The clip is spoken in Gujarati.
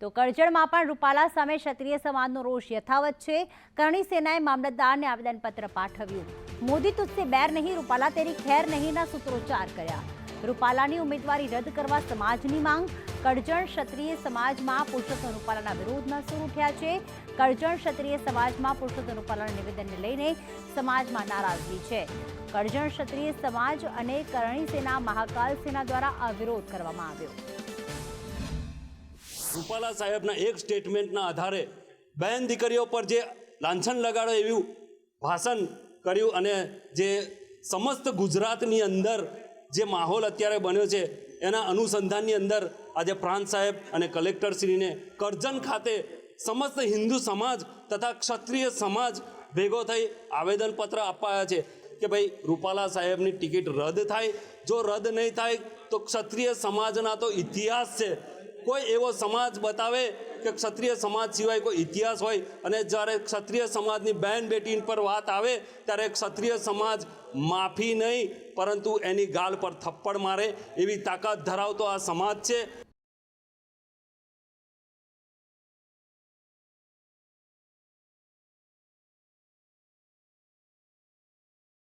તો કરજણમાં પણ રૂપાલા સામે ક્ષત્રિય સમાજનો રોષ યથાવત છે। કરણી સેનાએ મામલતદારને આવેદનપત્ર પાઠવ્યું। મોદી તુझसे बैर नहीं, रूपाला तेरी खैर नहीं ना સૂત્રોચ્ચાર કર્યા। રૂપાલાની ઉમેદવારી રદ કરવા સમાજની માંગ। કરજણ ક્ષત્રિય સમાજમાં પુરુષોત્તમ રૂપાલાના વિરોધમાં સૂર ઉઠ્યા છે। કરજણ ક્ષત્રિય સમાજમાં પુરુષોત્તમ રૂપાલાના નિવેદનને લઈને સમાજમાં નારાજગી છે। કરજણ ક્ષત્રિય સમાજ અને કરણી સેના મહાકાલ સેના દ્વારા આ વિરોધ કરવામાં આવ્યો। રૂપાલા સાહેબના એક સ્ટેટમેન્ટના આધારે બહેન દીકરીઓ પર જે લાંછન લગાડો એવું ભાષણ કર્યું અને જે સમસ્ત ગુજરાતની અંદર જે માહોલ અત્યારે બન્યો છે એના અનુસંધાનની અંદર આજે પ્રાંત સાહેબ અને કલેક્ટરશ્રીને કરજણ ખાતે સમસ્ત હિન્દુ સમાજ તથા ક્ષત્રિય સમાજ ભેગો થઈ આવેદનપત્ર અપાયા છે કે ભાઈ રૂપાલા સાહેબની ટિકિટ રદ થાય। જો રદ નહીં થાય તો ક્ષત્રિય સમાજના તો ઇતિહાસ છે। કોઈ એવો સમાજ બતાવે કે ક્ષત્રિય સમાજ સિવાય કોઈ ઇતિહાસ હોય અને જ્યારે ક્ષત્રિય સમાજની બહેન બેટી પર વાત આવે ત્યારે ક્ષત્રિય સમાજ માફી નહીં પરંતુ એની ગાલ પર થપ્પડ મારે એવી તાકાત ધરાવતો આ સમાજ છે।